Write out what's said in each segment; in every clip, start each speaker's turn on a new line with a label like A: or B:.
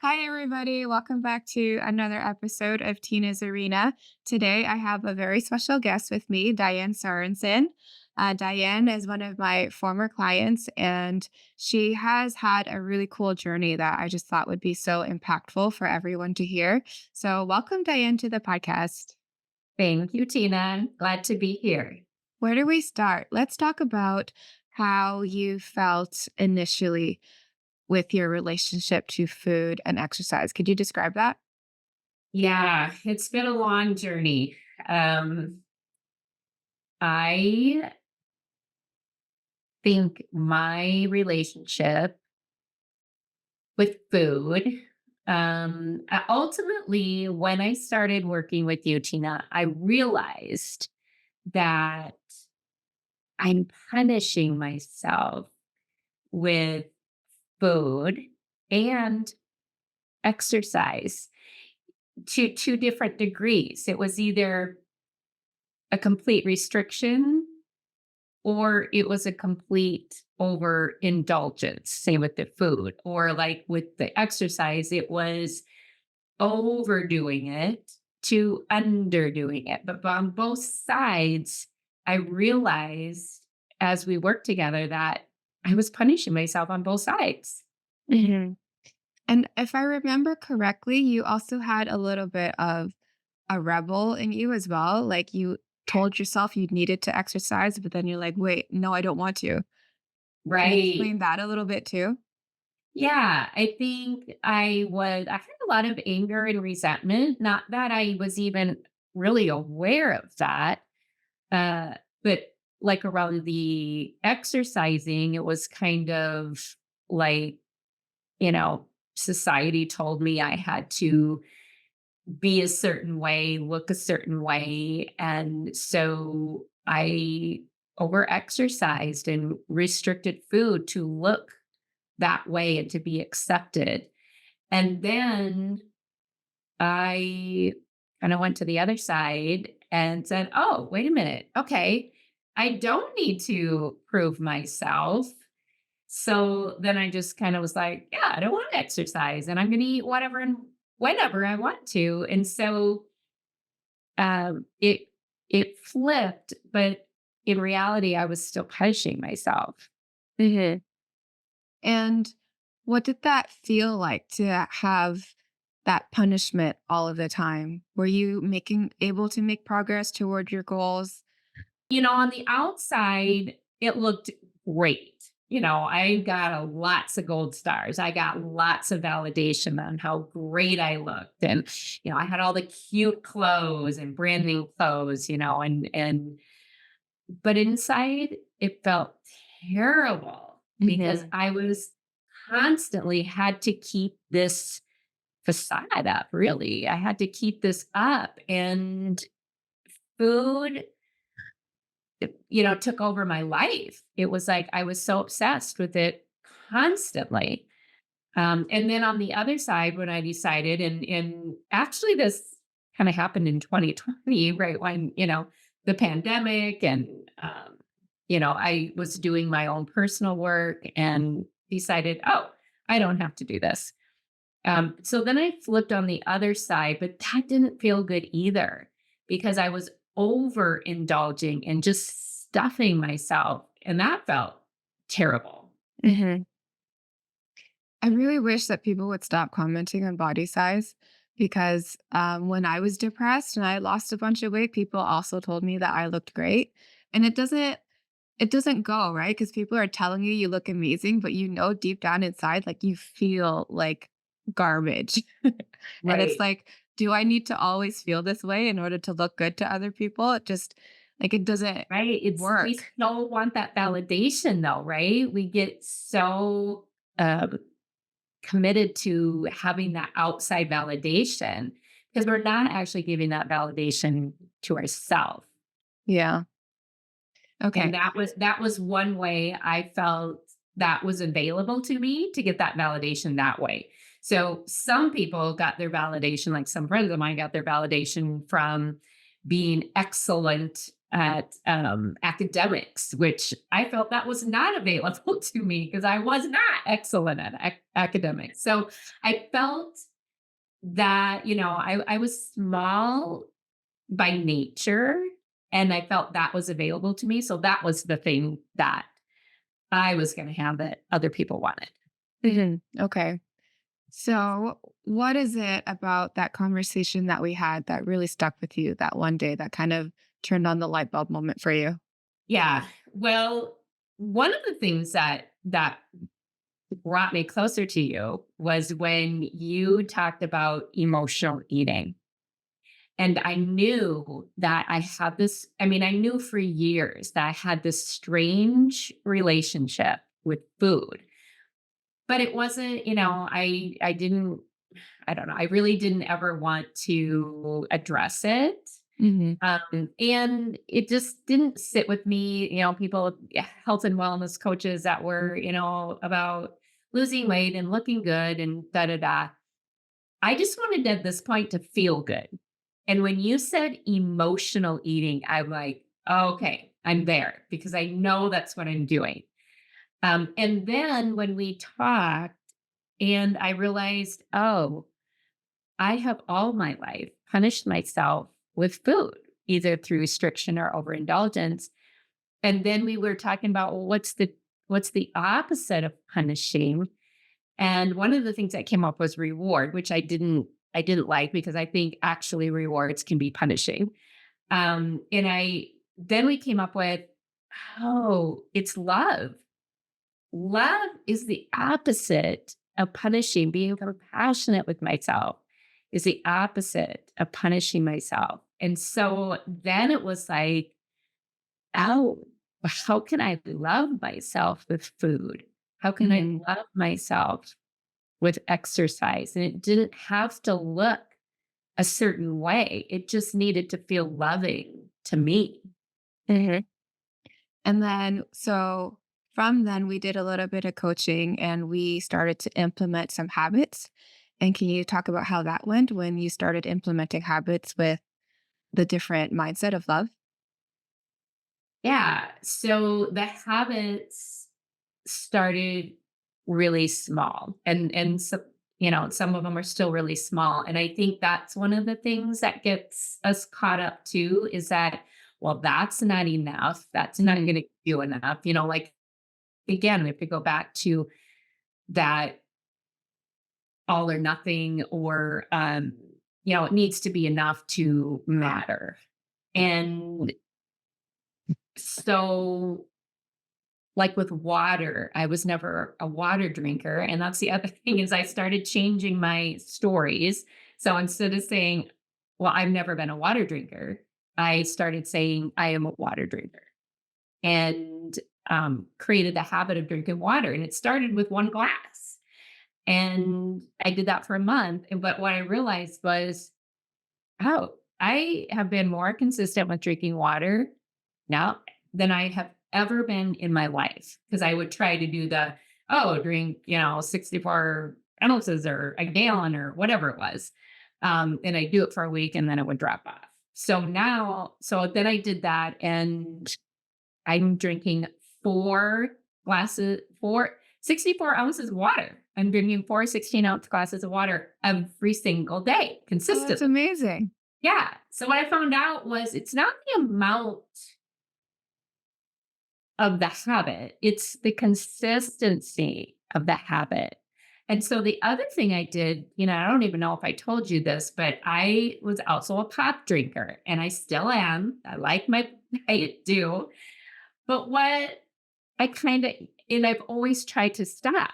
A: Hi, everybody. Welcome back to another episode of Tina's Arena. Today, I have a very special guest with me, Diane Sorensen. Diane is one of my former clients, and she has had a really cool journey that I just thought would be so impactful for everyone to hear. So, welcome, Diane, to the podcast.
B: Thank you, Tina. Glad to be here.
A: Where do we start? Let's talk about how you felt initially with your relationship to food and exercise. Could you describe that?
B: Yeah, it's been a long journey. Um, I think my relationship with food, ultimately, when I started working with you, Tina, I realized that I'm punishing myself with food and exercise to two different degrees. It was either a complete restriction or it was a complete overindulgence. Same with the food, or like with the exercise, it was overdoing it to underdoing it. But on both sides, I realized as we worked together that I was punishing myself on both sides.
A: Mhm. And if I remember correctly, you also had a little bit of a rebel in you as well. Like you told yourself you needed to exercise, but then you're like, wait, no, I don't want to. Can you
B: Right.
A: explain that a little bit too?
B: Yeah, I think I had a lot of anger and resentment, not that I was even really aware of that. But like around the exercising, it was kind of like, you know, society told me I had to be a certain way, look a certain way. And so I over exercised and restricted food to look that way and to be accepted. And then I kind of went to the other side and said, oh, wait a minute. Okay. I don't need to prove myself. So then I just kind of was like, yeah, I don't want to exercise and I'm going to eat whatever and whenever I want to. And so it flipped, but in reality, I was still punishing myself.
A: Mhm. And what did that feel like to have that punishment all of the time? Were you making able to make progress toward your goals?
B: On the outside, it looked great. I got lots of gold stars. I got lots of validation on how great I looked. And, I had all the cute clothes and brand new clothes, but inside it felt terrible because
A: Mhm.
B: I was constantly had to keep this facade up, really. I had to keep this up. And food took over my life. It was like I was so obsessed with it constantly. And then on the other side, when I decided, and actually this kind of happened in 2020, right when, the pandemic and, I was doing my own personal work and decided, oh, I don't have to do this. So then I flipped on the other side, but that didn't feel good either because I was overindulging and just stuffing myself. And that felt terrible.
A: Mhm. I really wish that people would stop commenting on body size because when I was depressed and I lost a bunch of weight, people also told me that I looked great. And it doesn't go, right? Because people are telling you you look amazing, but deep down inside, like you feel like garbage. And it's
B: Right.
A: like, do I need to always feel this way in order to look good to other people? It doesn't
B: Right. We
A: work.
B: so want that validation though, right? We get so um, committed to having that outside validation because we're not actually giving that validation to ourselves.
A: Yeah.
B: And
A: Okay.
B: that was one way I felt that was available to me to get that validation that way. So some people got their validation, like some friends of mine got their validation from being excellent at academics, which I felt that was not available to me because I was not excellent at academics. So I felt that, I was small by nature, and I felt that was available to me. So that was the thing that I was going to have that other people wanted.
A: Mhm. Okay. So, what is it about that conversation that we had that really stuck with you that one day that kind of turned on the light bulb moment for you?
B: Yeah. Well, one of the things that brought me closer to you was when you talked about emotional eating. And I knew that I had this, I mean, I knew for years that I had this strange relationship with food. But it wasn't, I didn't, I don't know, I really didn't ever want to address it.
A: Mhm.
B: And it just didn't sit with me. People, yeah, health and wellness coaches that were, about losing weight and looking good and da da da. I just wanted at this point to feel good. And when you said emotional eating, I'm like, okay, I'm there because I know that's what I'm doing. And then when we talked, and I realized, oh, I have all my life punished myself with food, either through restriction or overindulgence. And then we were talking about, well, what's the opposite of punishing? And one of the things that came up was reward, which I didn't like because I think actually rewards can be punishing. And I then we came up with, oh, it's love. Love is the opposite of punishing. Being compassionate with myself is the opposite of punishing myself. And so then it was like, oh, how can I love myself with food? How can I
A: Mhm.
B: love myself with exercise? And it didn't have to look a certain way. It just needed to feel loving to me.
A: Mhm. And then, so from then, we did a little bit of coaching and we started to implement some habits. And can you talk about how that went when you started implementing habits with the different mindset of love?
B: Yeah. So the habits started really small, and so, some of them are still really small. And I think that's one of the things that gets us caught up too, is that, well, that's not enough. That's not going to do enough. Like, again, we have to go back to that all or nothing, or it needs to be enough to matter. And so, like with water, I was never a water drinker, and that's the other thing, is I started changing my stories. So instead of saying, well, I've never been a water drinker, I started saying I am a water drinker, and created the habit of drinking water. And it started with one glass. And I did that for a month. But what I realized was, oh, I have been more consistent with drinking water now than I have ever been in my life. Because I would try to do drink, 64 ounces or a gallon or whatever it was. And I do it for a week and then it would drop off. So then I did that, and I'm drinking 64 ounces of water. I'm drinking 4 16-ounce glasses of water every single day
A: Oh, that's
B: consistently.
A: amazing.
B: Yeah. So what I found out was it's not the amount of the habit, it's the consistency of the habit. And so the other thing I did, I don't even know if I told you this, but I was also a pop drinker, and I still am. I like I do. But what I kind of, and I've always tried to stop.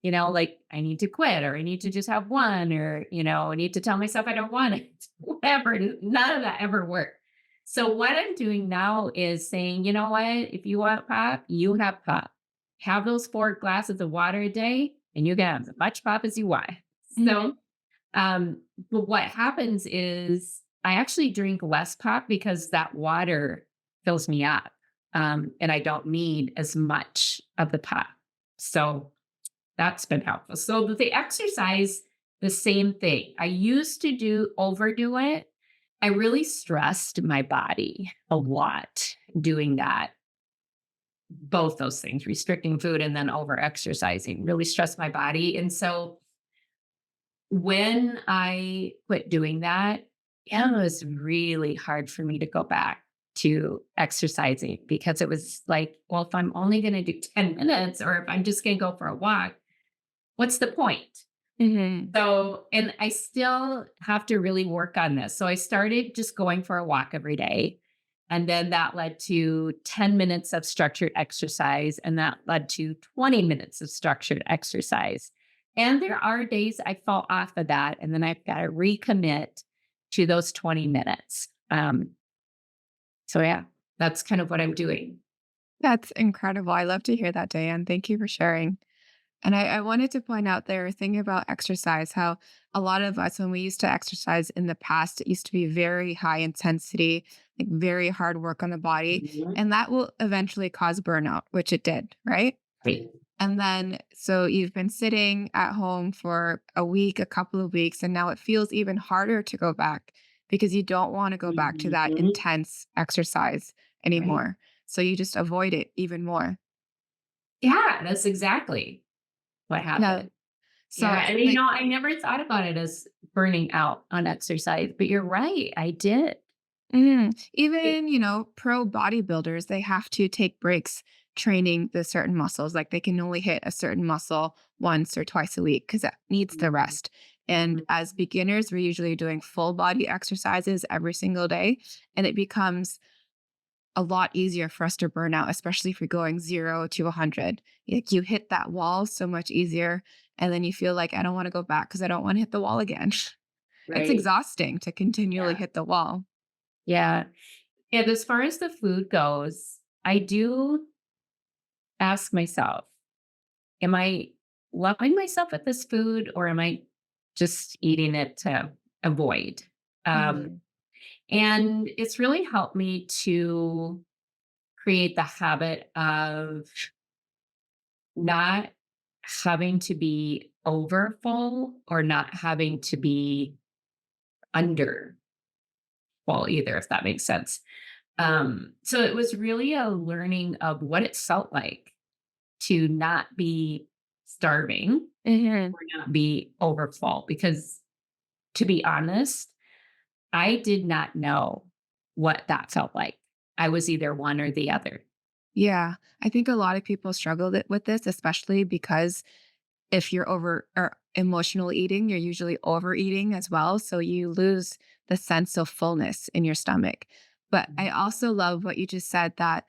B: Like, I need to quit, or I need to just have one, or, I need to tell myself I don't want it, whatever. None of that ever worked. So what I'm doing now is saying, you know what? If you want pop, you have pop. Have those 4 glasses of water a day, and you can have as much pop as you want.
A: Mhm.
B: So, but what happens is I actually drink less pop because that water fills me up. And I don't need as much of the pop. So that's been helpful. So the exercise, the same thing. I used to overdo it. I really stressed my body a lot doing that. Both those things, restricting food and then over exercising, really stressed my body. And so when I quit doing that, yeah, it was really hard for me to go back to exercising because it was like, well, if I'm only going to do 10 minutes or if I'm just going to go for a walk, what's the point?
A: Mhm.
B: So, and I still have to really work on this. So I started just going for a walk every day. And then that led to 10 minutes of structured exercise. And that led to 20 minutes of structured exercise. And there are days I fall off of that. And then I've got to recommit to those 20 minutes. So, yeah, that's kind of what I'm doing.
A: That's incredible. I love to hear that, Diane. Thank you for sharing. And I wanted to point out there, thing about exercise, how a lot of us, when we used to exercise in the past, it used to be very high intensity, like very hard work on the body.
B: Mhm.
A: And that will eventually cause burnout, which it did, right?
B: Right.
A: And then, so you've been sitting at home for a week, a couple of weeks, and now it feels even harder to go back because you don't want to go back to that
B: Mhm.
A: intense exercise
B: Right.
A: anymore. So you just avoid it even more.
B: Yeah, that's exactly what
A: Yeah.
B: happened.
A: So,
B: Yeah, and,
A: like,
B: I never thought about it as burning out on exercise, but you're right, I did. It
A: Even, pro bodybuilders, they have to take breaks training the certain muscles. Like they can only hit a certain muscle once or twice a week because it needs the
B: Mhm,
A: rest. And
B: mhm,
A: as beginners, we're usually doing full body exercises every single day. And it becomes a lot easier for us to burn out, especially if you're going 0 to 100. Like you hit that wall so much easier. And then you feel like, I don't want to go back because I don't want to hit the wall again. It's
B: right,
A: exhausting to continually
B: yeah,
A: hit the wall.
B: yeah. And as far as the food goes, I do ask myself, am I loving myself with this food or am I just eating it to avoid? Um,
A: Mhm.
B: and it's really helped me to create the habit of not having to be over full or not having to be under full either, if that makes sense. So it was really a learning of what it felt like to not be starving
A: Mhm.
B: or not be over full. Because to be honest, I did not know what that felt like. I was either one or the other.
A: Yeah, I think a lot of people struggle with this, especially because if you're over or emotional eating, you're usually overeating as well. So you lose the sense of fullness in your stomach. But I also love what you just said that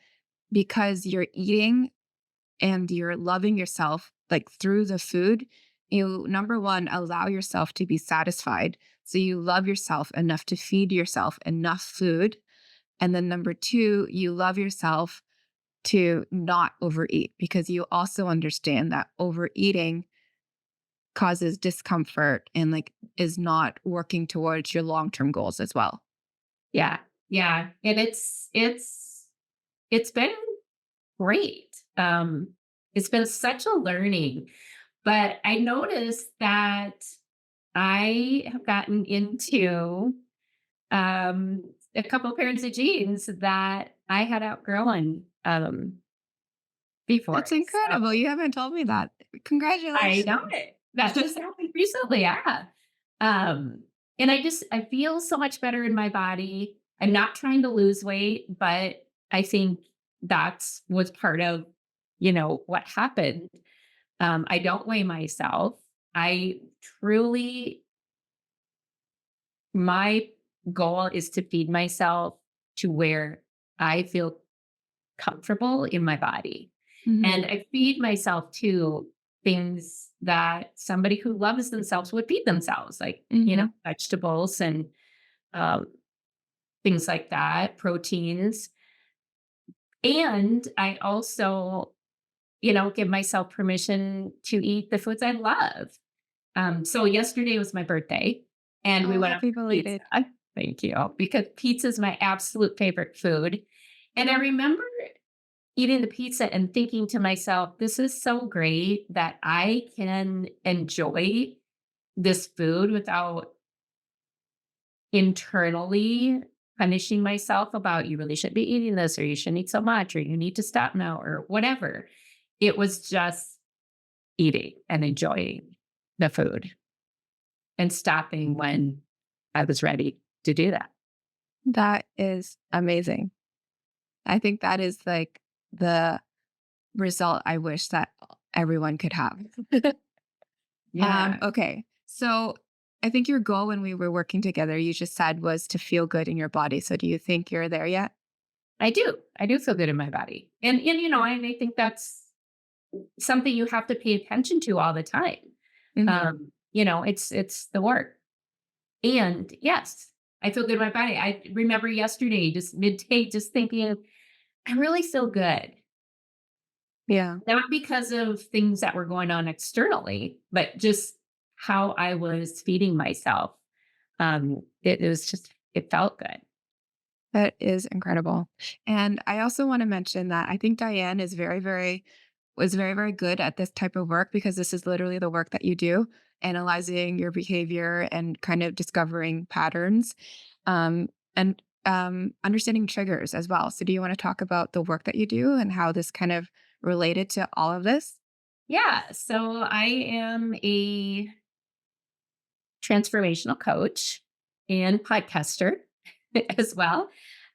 A: because you're eating and you're loving yourself like through the food, you number one, allow yourself to be satisfied. So you love yourself enough to feed yourself enough food. And then number two, you love yourself to not overeat because you also understand that overeating causes discomfort and like is not working towards your long-term goals as well.
B: Yeah. Yeah. And it's been great. It's been such a learning, but I noticed that I have gotten into a couple pairs of jeans that I had outgrown before.
A: That's incredible.
B: So
A: You haven't told me that.
B: I know
A: Congratulations.
B: it. That just happened recently. Yeah. Um, and I feel so much better in my body. I'm not trying to lose weight, but I think that's was part of, what happened. I don't weigh myself. I truly, my goal is to feed myself to where I feel comfortable in my body. And
A: Mhm.
B: I feed myself to things that somebody who loves themselves would feed themselves, like,
A: Mhm.
B: vegetables and um, things like that, proteins. And I also, give myself permission to eat the foods I love. So yesterday was my birthday and we
A: Oh,
B: went out
A: happy
B: for pizza.
A: belated.
B: Thank you. Because pizza is my absolute favorite food. And I remember eating the pizza and thinking to myself, this is so great that I can enjoy this food without, internally punishing myself about you really should be eating this, or you shouldn't eat so much, or you need to stop now, or whatever. It was just eating and enjoying the food and stopping when I was ready to do that.
A: That is amazing. I think that is like the result I wish that everyone could have.
B: Yeah,
A: Okay. So I think your goal when we were working together, you just said was to feel good in your body. So do you think you're there yet?
B: I do. I do feel good in my body. And I think that's something you have to pay attention to all the time.
A: Hmm.
B: It's the work. And yes, I feel good in my body. I remember yesterday, just midday, just thinking, I really feel good.
A: Yeah.
B: Not because of things that were going on externally, but just how I was feeding myself. It was just, it felt good.
A: That is incredible. And I also want to mention that I think Diane is was very, very good at this type of work because this is literally the work that you do, analyzing your behavior and kind of discovering patterns, and understanding triggers as well. So, do you want to talk about the work that you do and how this kind of related to all of this?
B: Yeah. So I am a transformational coach and podcaster as well.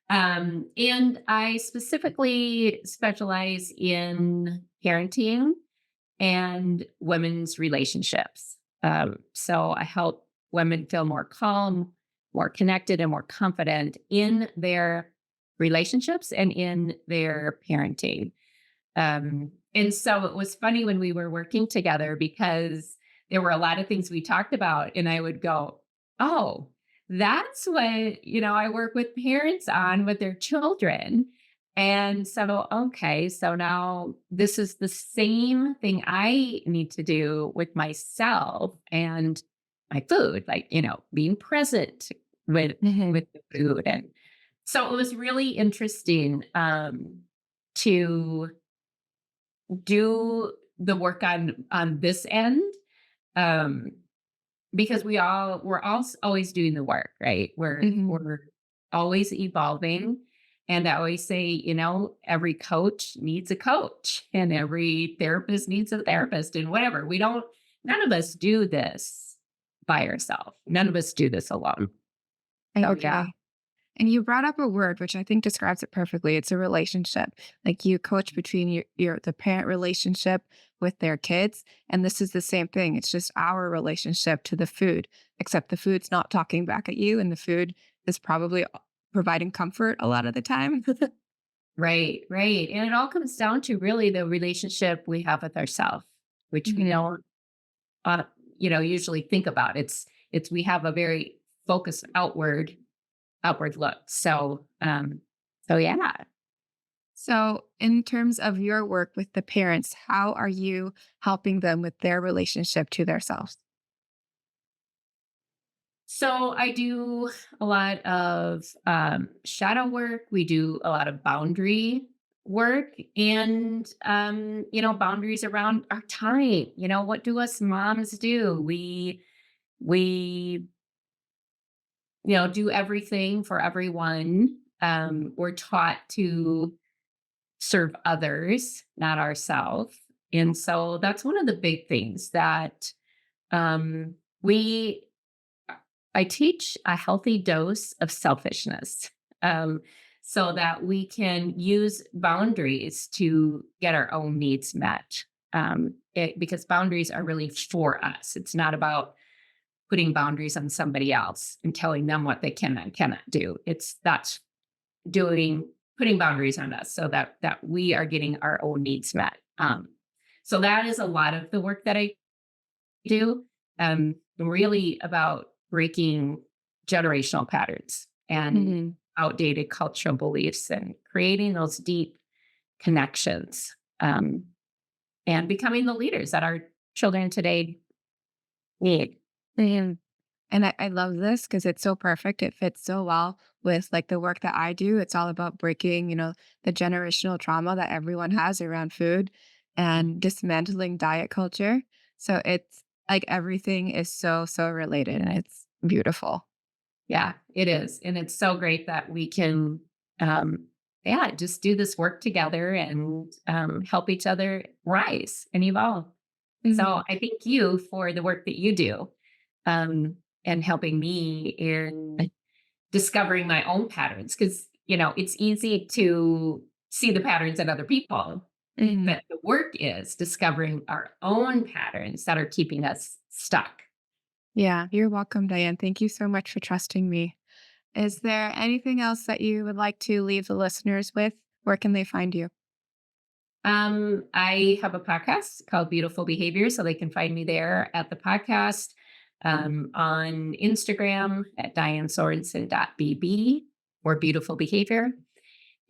B: And I specifically specialize in parenting and women's relationships. So I help women feel more calm, more connected, and more confident in their relationships and in their parenting. And so it was funny when we were working together because there were a lot of things we talked about, and I would go, "Oh, that's what I work with parents on with their children." And so, okay, so now this is the same thing I need to do with myself and my food, like being present with
A: Hmm.
B: the food. And so it was really interesting to do the work on this end, um because we're always doing the work, right?
A: Hmm.
B: We're always evolving. And I always say, every coach needs a coach and every therapist needs a therapist, and whatever. None of us do this by ourselves. None of us do this alone. So yeah.
A: Okay. And you brought up a word which I think describes it perfectly. It's a relationship. Like you coach between the parent relationship with their kids. And this is the same thing. It's just our relationship to the food, except the food's not talking back at you and the food is probably providing comfort a lot of the time.
B: Right, right. And it all comes down to really the relationship we have with ourselves, which we
A: Hmm.
B: don't uh, usually think about. It's we have a very focused outward look. So yeah.
A: So, in terms of your work with the parents, how are you helping them with their relationship to themselves?
B: So I do a lot of shadow work. We do a lot of boundary work, and boundaries around our time. What do us moms do? We do everything for everyone. We're taught to serve others, not ourselves. And so that's one of the big things that we I teach a healthy dose of selfishness, um, so that we can use boundaries to get our own needs met. Because boundaries are really for us. It's not about putting boundaries on somebody else and telling them what they can and cannot do. It's that's doing putting boundaries on us so that we are getting our own needs met. So that is a lot of the work that I do, really about breaking generational patterns and
A: Hmm.
B: outdated cultural beliefs and creating those deep connections, and becoming the leaders that our children today need.
A: And I love this because it's so perfect. It fits so well with like the work that I do. It's all about breaking, the generational trauma that everyone has around food and dismantling diet culture. So it's like everything is so, so related and it's beautiful.
B: Yeah, it is. And it's so great that we can, um, yeah, just do this work together and help each other rise and evolve. So
A: Mhm.
B: I thank you for the work that you do, um, and helping me in discovering my own patterns. Because, it's easy to see the patterns in other people,
A: Mhm.
B: but the work is discovering our own patterns that are keeping us stuck.
A: Yeah, you're welcome, Diane. Thank you so much for trusting me. Is there anything else that you would like to leave the listeners with? Where can they find you?
B: I have a podcast called Beautiful Behavior, so they can find me there at the podcast, on Instagram at dianesorensen.bb or Beautiful Behavior,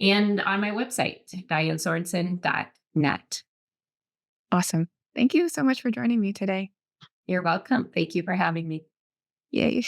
B: and on my website, dianesorensen.net.
A: Awesome. Thank you so much for joining me today.
B: You're welcome. Thank you for having me.
A: Yeah, you